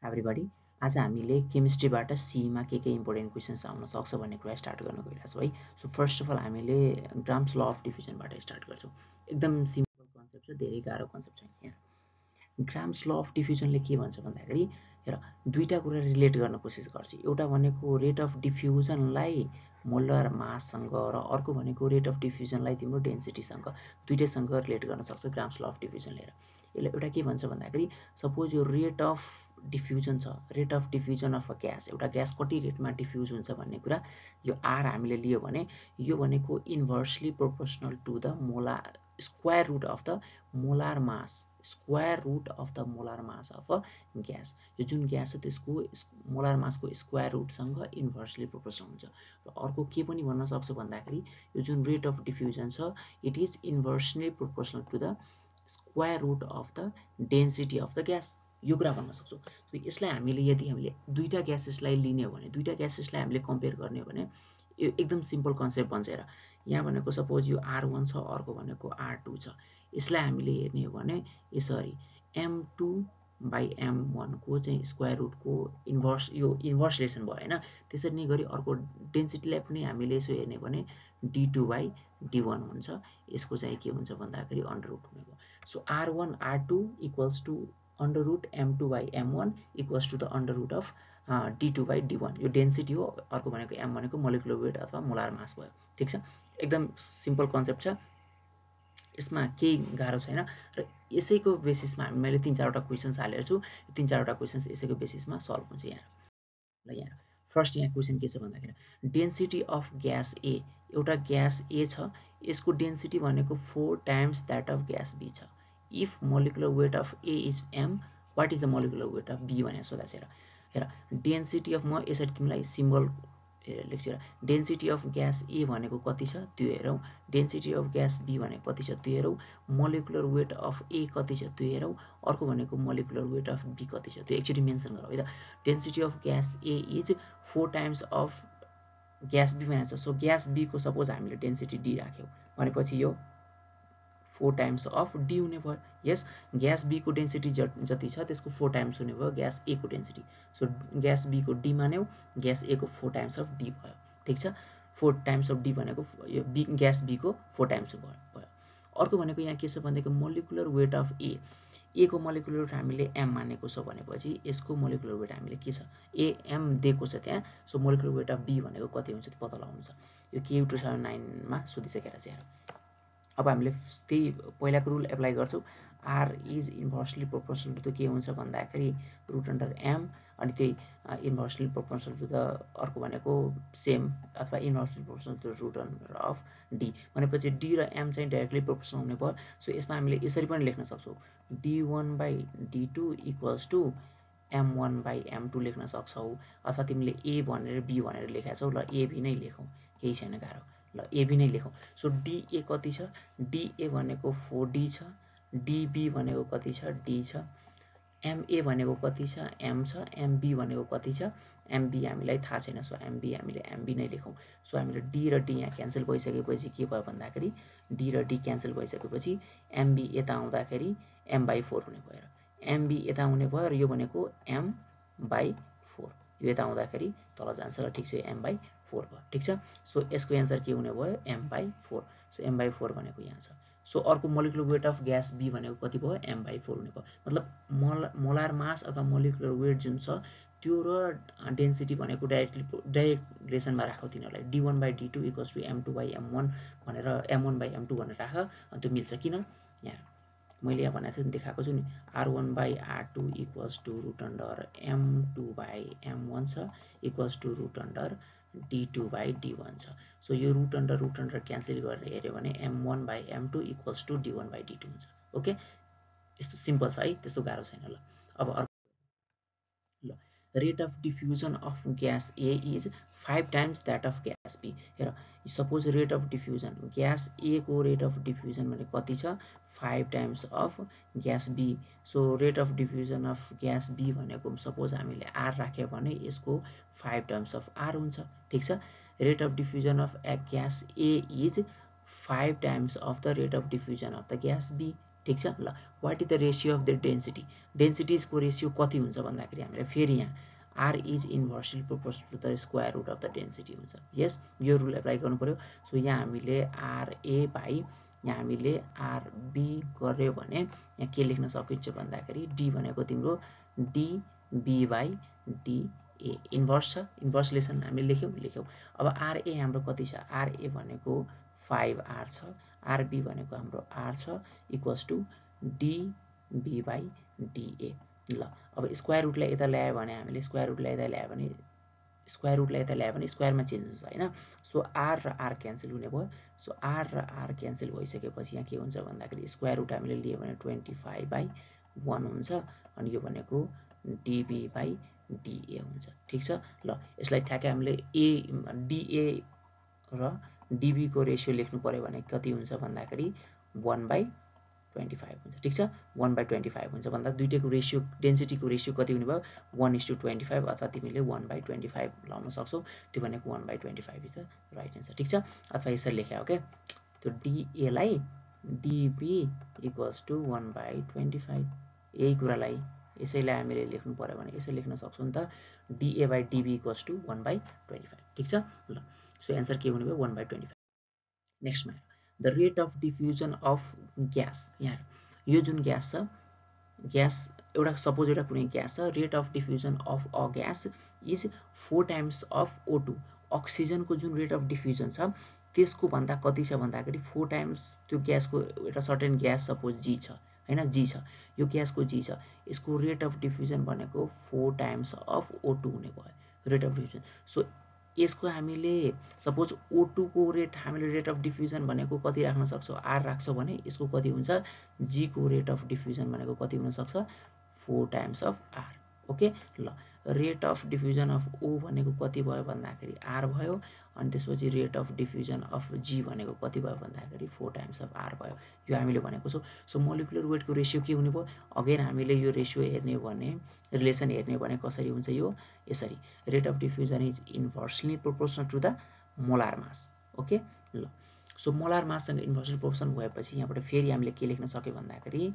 Everybody आज हामीले केमिस्ट्रीबाट सीमा के इम्पोर्टेन्ट क्वेसन्स आउन सक्छ भन्ने कुरा स्टार्ट गर्न गइरहेको छौँ है। सो फर्स्ट अफ अल हामीले ग्राम्स ल अफ डिफ्युजनबाट स्टार्ट गर्छौँ। एकदम सिम्पल कन्सेप्ट छ, धेरै गाह्रो कन्सेप्ट छैन यहाँ। ग्राम्स ल अफ डिफ्युजनले के भन्छ भन्दाखेरि हेर दुईवटा कुरा रिलेट गर्न कोसिस गर्छ। एउटा भनेको रेट अफ डिफ्युजनलाई मोलर माससँग र अर्को भनेको रेट अफ डिफ्युजनलाई तिम्रो डेन्सिटीसँग, दुइटैसँग रिलेट गर्न सक्छ ग्राम्स ल अफ डिफ्युजन लिएर। यसले एउटा के भन्छ भन्दाखेरि सपोज यो रेट अफ डिफ्युजन छ, rate of diffusion of a gas, एउटा ग्यास कति रेटमा डिफ्युज हुन्छ भन्ने कुरा यो आर हामीले लियो भने यो भनेको inversely proportional to the molar square root of the molar mass, square root of the molar mass of a gas. यो जुन ग्यास छ त्यसको मोलार मासको स्क्वायर रुटसँग इन्भर्सली प्रोपोर्सनल हुन्छ। र अर्को के पनि भन्न सक्छु भन्दाखेरि यो जुन रेट अफ डिफ्युजन छ it is inversely proportional to the square root of the density of the gas, यो कुरा भन्न सक्छौँ। यसलाई हामीले हामीले दुईवटा ग्यासेसलाई लिने हो भने, दुईवटा ग्यासेसलाई हामीले कम्पेयर गर्ने हो भने यो एकदम सिम्पल कन्सेप्ट भन्छ। हेर यहाँ भनेको सपोज यो R1 छ, अर्को भनेको R2 छ। यसलाई हामीले हेर्ने हो भने यसरी M2 बाई M1 को चाहिँ स्क्वायर रुटको इन्भर्स, यो इन्भर्स रिलेसन भयो होइन। त्यसरी नै गरी अर्को डेन्सिटीलाई पनि हामीले यसो हेर्ने हो भने D2 बाई D1 हुन्छ। यसको चाहिँ के हुन्छ भन्दाखेरि अन्डर रुट हुने भयो। So R1 R2 equals to under root M2 by M1 equals to the under root of D2 by D1। यो डेन्सिटी हो, अर्को भनेको M भनेको मोलिकुलर वेट अथवा मोलार मास भयो। ठिक छ, एकदम सिम्पल कन्सेप्ट छ, यसमा केही गाह्रो छैन। र यसैको बेसिसमा मैले 3-4वटा क्वेसन्स हालेको छु, 3-4वटा क्वेसन्स यसैको बेसिसमा सल्भ हुन्छ यहाँ। ल यहाँ फर्स्ट यहाँ क्वेसन के छ भन्दाखेरि डेन्सिटी अफ ग्यास ए, एउटा ग्यास ए छ, यसको डेन्सिटी भनेको 4 times that of gas B छ। If molecular weight of A is M, what is the molecular weight of B भनेर सोधा छ। हेर डेन्सिटी अफ, म यसरी तिमीलाई सिम्बल लेख्छु। डेन्सिटी अफ ग्यास ए भनेको कति छ त्यो हेरौँ, डेन्सिटी अफ ग्यास बी भनेको कति छ त्यो हेरौँ, मोलिकुलर वेट अफ ए कति छ त्यो हेरौँ, अर्को भनेको मोलिकुलर वेट अफ बी कति छ त्यो एकचोटि मेन्सन गरौँ है त। Density of gas A is 4 times of gas B भनेको छ। सो ग्यास बी को सपोज हामीले डेन्सिटी डी राख्यौँ भनेपछि यो 4 टाइम्स अफ डी हुने भयो। यस, ग्यास बी को डेन्सिटी जति छ त्यसको 4 टाइम्स हुने भयो ग्यास ए को डेन्सिटी। सो ग्यास बी को डी मान्यौँ, ग्यास ए को 4 टाइम्स अफ डी भयो। ठिक छ, 4 टाइम्स अफ डी भनेको यो बी, ग्यास बी को 4 टाइम्स भयो। अर्को भनेको यहाँ के छ भनेको मोलिकुलर वेट अफ ए, ए को मोलिकुलर वेट हामीले एम मानेको छ भनेपछि यसको मोलिकुलर वेट हामीले के छ ए एम दिएको छ त्यहाँ। So molecular weight of B भनेको कति हुन्छ त्यो पत्ता लगाउनु छ। यो के 2009 सोधिसकेर चाहिँ हेर अब हामीले त्यही पहिलाको रुल एप्लाई गर्छौँ। R is inversely proportional to the के हुन्छ भन्दाखेरि रुट अन्डर एम, अनि त्यही इन्भर्सली प्रोपोर्सनल टु द अर्को भनेको सेम अथवा inversely proportional to root under of D भनेपछि डी र एम चाहिँ डाइरेक्टली प्रोपोर्सनल हुने भयो। सो यसमा हामीले यसरी पनि लेख्न सक्छौँ D1 by D2 equals to M1 by M2 लेख्न सक्छौँ, अथवा तिमीले ए भनेर बी भनेर लेखेका छौ, ल एबी नै लेखौँ, केही छैन गाह्रो। ल एबी नै लेखौँ। सो डिए कति छ, डिए भनेको 4D छ, डिबी भनेको कति छ डी छ, एमए भनेको कति छ एम छ, एमबी भनेको कति छ एमबी हामीलाई थाहा छैन। सो एमबी हामीले एमबी नै लेखौँ। सो हामीले डी र डी यहाँ क्यान्सल भइसकेपछि के भयो भन्दाखेरि डी र डी क्यान्सल भइसकेपछि एमबी यता आउँदाखेरि एम बाई 4 हुने भयो, एमबी यता हुने भयो, र यो भनेको एम बाई 4, यो यता आउँदाखेरि तल जान्छ र ठिक छ एम बाई 4 भयो। ठिक छ, सो यसको एन्सर के हुने भयो M by 4। So M by 4 भनेको यहाँ छ। सो अर्को molecular weight of gas B भनेको कति भयो एम बाई 4 हुने भयो। मतलब मोलार मास अथवा मोलिकुलर वेट जुन छ त्यो र डेन्सिटी भनेको डाइरेक्ट रिलेसनमा राखौँ तिनीहरूलाई। D1 by D2 equals to M2 by M1 भनेर, M1 बाई M2 भनेर राख, अनि त्यो मिल्छ। किन यहाँ मैले यहाँ भनेको थिएँ देखाएको छु नि, R1 by R2 equals to root under M2 by M1 छ, equals to root under D2 by D1 छ। सो यो रुट अन्डर क्यान्सल गरेर हेऱ्यो भने M1 by M2 equals to D1 by D2 हुन्छ। ओके, यस्तो सिम्पल छ है, त्यस्तो गाह्रो छैन। ल अब अर्को, ल rate of diffusion of gas A is 5 times that of gas B. हेर suppose rate of diffusion gas A को रेट अफ डिफ्युजन भने कति छ 5 times of gas B. So rate of diffusion of gas B भनेको suppose हामीले R राख्यो भने यसको 5 टाइम्स अफ आर हुन्छ। ठिक छ, rate of diffusion of gas A is 5 times of the rate of diffusion of the gas B. ठीक छ ल what is the ratio of the density डेन्सिटिजको रेशियो कति हुन्छ भन्दाखेरि हामीले फेरि यहाँ r is inversely proportional to the square root of the density हुन्छ यस यो रुल एप्लाई गर्नु पर्यो सो यहाँ हामीले RA बाई यहाँ हामीले RB गर्यो भने यहाँ के लेख्न सकिन्छ भन्दाखेरि D भनेको तिम्रो DB बाई DA इन्भर्स छ इन्भर्सलेसन हामीले लेख्यौँ अब RA हाम्रो कति छ RA भनेको 5R छ RB भनेको हाम्रो R छ equals to DB by DA ल अब स्क्वायर रुटलाई यता ल्यायो भने हामीले स्क्वायर रुटलाई यता ल्यायो भने स्क्वायरमा चेन्ज हुन्छ हैन सो R र R क्यान्सल हुने भयो सो R र R क्यान्सल भइसकेपछि यहाँ के हुन्छ भन्दाखेरि स्क्वायर रुट हामीले लियो भने 25/1 हुन्छ अनि यो भनेको DB बाई DA हुन्छ ठीक छ ल यसलाई ठ्याक्कै हामीले DA र DB को रेशियो लेख्नु पर्यो भने कति हुन्छ भन्दाखेरि 1/25 हुन्छ ठीक छ 1/25 हुन्छ भन्दा दुईटैको रेशियो डेन्सिटीको रेशियो कति हुने भयो 1:25 अथवा तिमीले 1/25 लाउन सक्छौ त्यो भनेको 1/25 इज द राइट आन्सर ठीक छ अथवा यसरी लेख्या ओके त्यो DA लाई DB इक्वल्स टु 1/25 यही कुरालाई यसैलाई हामीले लेख्नु पर्यो भने यसरी लेख्न सक्छौं नि त DA by DB equals to 1/25 ठीक छ ल सो आन्सर के हुने भयो 1/25 नेक्स्टमा the rate of diffusion of gas यहाँ यो जुन ग्यास छ ग्यास एउटा सपोज एउटा कुनै ग्यास छ rate of diffusion of a gas is 4 times of O2 अक्सिजनको जुन रेट अफ डिफ्युजन छ त्यसको भन्दा कति छ भन्दाखेरि 4 टाइम्स त्यो ग्यासको एउटा सर्टेन ग्यास सपोज G छ हैन G छ यो ग्यासको G छ यसको रेट अफ डिफ्युजन भनेको 4 टाइम्स अफ O2 हुने भयो रेट अफ डिफ्युजन सो यसको हामीले सपोज O2 को रेट हामीले रेट अफ डिफ्युजन भनेको कति राख्न सक्छौ R राख्छौ भने यसको कति हुन्छ G को रेट अफ डिफ्युजन भनेको कति हुन सक्छ 4 टाइम्स अफ R ओके ल rate of diffusion of O भनेको कति भयो भन्दाखेरि R भयो अनि त्यसपछि rate of diffusion of G भनेको कति भयो भन्दाखेरि 4 टाइम्स अफ R भयो यो हामीले भनेको छौ सो मोलिकुलर वेटको रेशियो के हुने भयो अगेन हामीले यो रेशियो हेर्ने भने रिलेसन हेर्ने भने कसरी हुन्छ यो यसरी rate of diffusion is inversely proportional to the molar mass okay ल सो मोलार माससँग इन्भर्सली प्रोपोर्सनल भएपछि यहाँबाट फेरि हामीले के लेख्न सक्यो भन्दाखेरि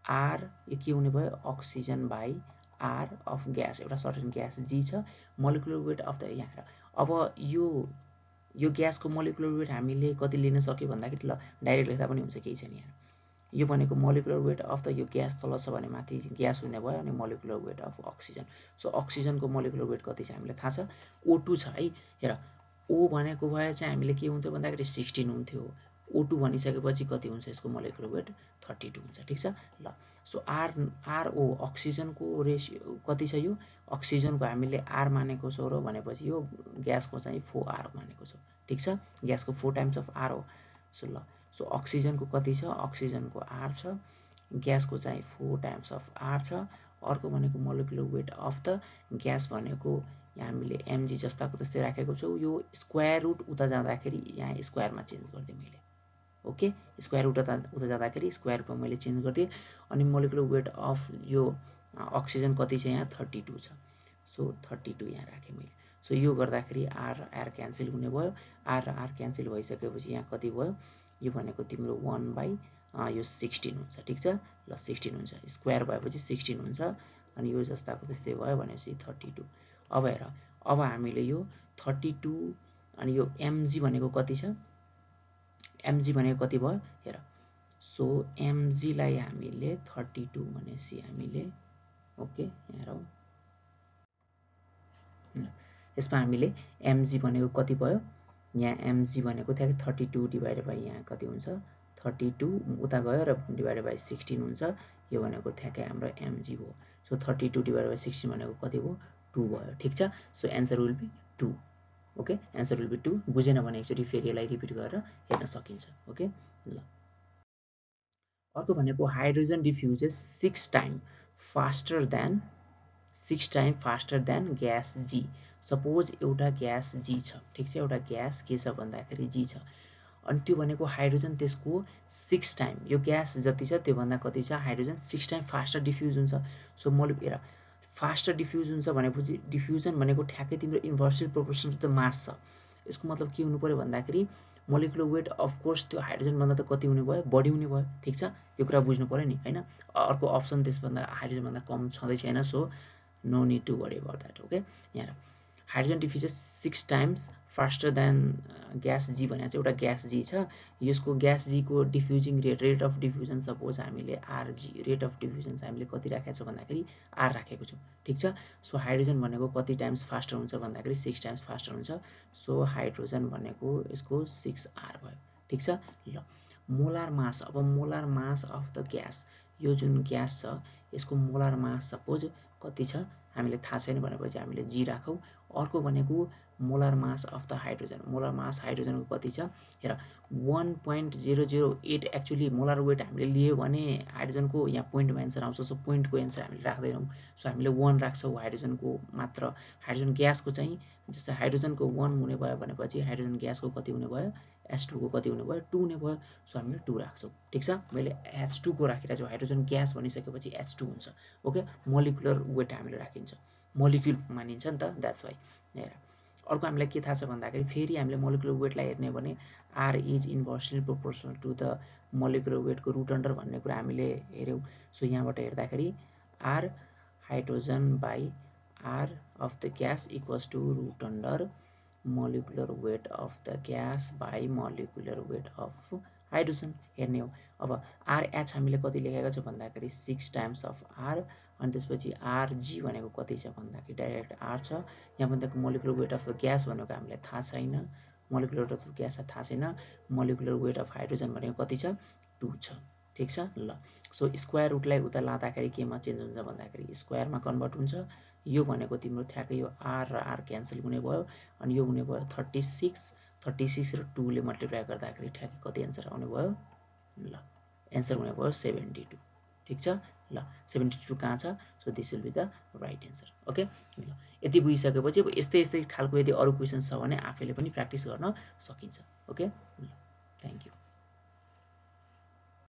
R यो के हुने भयो oxygen by R of gas एउटा सर्टेन ग्यास G छ मोलिकुलर वेट अफ द यहाँ अब यो ग्यासको मोलिकुलर वेट हामीले कति लिन सक्यो भन्दाखेरि ल डाइरेक्ट लेख्दा पनि हुन्छ केही छैन यहाँ यो भनेको मोलिकुलर वेट अफ द यो ग्यास तल छ भने माथि ग्यास हुने भयो अनि molecular weight of oxygen so अक्सिजनको मोलिकुलर वेट कति छ हामीलाई थाहा छ O2 छ है हेर O भनेको भए चाहिँ हामीले के हुन्थ्यो भन्दाखेरि 16 हुन्थ्यो O2 भनिसकेपछि कति हुन्छ यसको मोलिकुलर वेट 32 हुन्छ ठीक छ ल सो RO अक्सिजनको रेशियो कति छ यो अक्सिजनको हामीले R मानेको छौ र भनेपछि यो ग्यासको चाहिँ 4R मानेको छौ ठीक छ ग्यासको 4 टाइम्स अफ R हो सो ल सो अक्सिजनको कति छ अक्सिजनको R छ ग्यासको चाहिँ 4 टाइम्स अफ R छ अर्को भनेको molecular weight of the gas भनेको यहाँ हामीले mg जस्ताको त्यस्तै राखेको छौ यो स्क्वायर रुट उता जाँदाखेरि यहाँ स्क्वायरमा चेन्ज गरिदिएँ मैले ओके स्क्वायर रुट उता जाँदाखेरि स्क्वायरको मैले चेन्ज गरिदिएँ अनि मोलिकुलर वेट अफ यो अक्सिजन कति छ यहाँ 32 छ सो 32 यहाँ राखेँ मैले सो यो गर्दाखेरि R क्यान्सल हुने भयो R क्यान्सल भइसकेपछि यहाँ कति भयो यो भनेको तिम्रो 1 यो 16 हुन्छ ठीक छ ल 16 हुन्छ स्क्वायर भएपछि 16 हुन्छ अनि यो जस्ताको त्यस्तै भयो भनेपछि 32 अब हेर अब हामीले यो 32 अनि यो mg भनेको कति छ mg भनेको कति भयो हेर सो mg लाई हामीले 32 भनेपछि हामीले ओके यहाँ यसमा हामीले mg भनेको कति भयो यहाँ mg भनेको ठ्याक्कै 32 डिवाइडेड बाइ यहाँ कति हुन्छ 32 उता गयो र डिवाइडेड बाइ 16 हुन्छ यो भनेको ठ्याक्कै हाम्रो mg हो सो 32 डिवाइडेड बाइ 16 भनेको कति भयो 2 भयो ठीक छ so answer will be 2 okay answer will be 2 बुझेन भने एकचोटि फेरि यसलाई रिपिट गरेर हेर्न सकिन्छ ओके ल अर्को भनेको hydrogen diffuses 6 time faster than gas G suppose एउटा ग्यास G छ ठीक छ एउटा ग्यास के छ भन्दाखेरि G छ अनि त्यो भनेको हाइड्रोजन त्यसको 6 टाइम यो ग्यास जति छ त्यो भन्दा कति छ हाइड्रोजन 6 टाइम फास्टर डिफ्युज हुन्छ सो मोलिकुलर फास्टर डिफ्युज हुन्छ भनेपछि डिफ्युजन भनेको ठ्याक्कै तिम्रो inversely proportional to the mass छ यसको मतलब के हुनु पर्यो भन्दाखेरि मोलिकुलर वेट अफकोर्स त्यो हाइड्रोजनभन्दा त कति हुने भयो, बढी हुने भयो। ठिक छ, यो कुरा बुझ्नु पऱ्यो नि होइन। अर्को अप्सन त्यसभन्दा हाइड्रोजनभन्दा कम छँदै छैन, so no need to worry about that. Okay, यहाँ hydrogen diffuses 6 times faster than gas G भनेको चाहिँ एउटा ग्यास जी छ। यसको ग्यास जीको diffusing rate of diffusion suppose हामीले आरजी रेट अफ डिफ्युजन हामीले कति राखेको छ भन्दाखेरि आर राखेको छौँ। ठिक छ, सो हाइड्रोजन भनेको कति टाइम्स फास्टर हुन्छ भन्दाखेरि 6 टाइम्स फास्टर हुन्छ। सो हाइड्रोजन भनेको यसको 6R भयो। ठिक छ, ल मोलार मास, अब molar mass of the gas, यो जुन ग्यास छ यसको मोलार मास सपोज कति छ हामीले थाहा छैन भनेपछि हामीले जी राखौँ। अर्को भनेको molar mass of the hydrogen, molar mass हाइड्रोजनको कति छ हेर 1.008। एक्चुअली मोलार वेट हामीले लियो भने हाइड्रोजनको यहाँ पोइन्टमा एन्सर आउँछ, सो पोइन्टको एन्सर हामीले राख्दैनौँ। सो हामीले 1 राख्छौँ हाइड्रोजनको मात्र। हाइड्रोजन ग्यासको चाहिँ जस्तै हाइड्रोजनको 1 हुने भयो भनेपछि हाइड्रोजन ग्यासको कति हुने भयो, H2 को कति हुने भयो, 2 हुने भयो। सो हामीले 2 राख्छौँ। ठिक छ, मैले H2 को राखिरहेको छु, हाइड्रोजन ग्यास भनिसकेपछि H2 हुन्छ। ओके, मोलिकुलर वेट हामीले राखिन्छ, मोलिक्युल मानिन्छ नि त, द्याट्स वाइ। हेर अर्को हामीलाई के थाहा छ भन्दाखेरि फेरि हामीले मोलिकुलर वेटलाई हेर्ने भने R is inversely proportional to the molecular वेटको रुट अन्डर भन्ने कुरा हामीले हेऱ्यौँ। सो यहाँबाट हेर्दाखेरि R hydrogen by R of the gas equals to root under molecular weight of the gas by molecular weight of hydrogen हेर्ने हो। अब आरएच हामीले कति लेखेको छ भन्दाखेरि 6 टाइम्स अफ आर, अनि त्यसपछि आरजी भनेको कति छ भन्दाखेरि डाइरेक्ट आर छ। यहाँ भन्दा molecular weight of the gas भनेको हामीलाई थाहा छैन, मोलिकुलर वेट अफ ग्यास थाहा छैन। मोलिकुलर वेट अफ हाइड्रोजन भनेको कति छ, 2 छ। ठिक छ, ल सो स्क्वायर रुटलाई उता लाँदाखेरि केमा चेन्ज हुन्छ भन्दाखेरि स्क्वायरमा कन्भर्ट हुन्छ। यो भनेको तिम्रो ठ्याक्कै यो आर र आर क्यान्सल हुने भयो, अनि यो हुने भयो 36 र 2 ले मल्टिप्लाई गर्दाखेरि ठ्याक्कै कति एन्सर आउने भयो, ल एन्सर हुने भयो 72। ठिक छ, ल 72 कहाँ छ, so this will be the right answer. Okay, ल यति बुझिसकेपछि अब यस्तै खालको यदि अरू क्वेसन छ भने आफैले पनि प्र्याक्टिस गर्न सकिन्छ। ओके।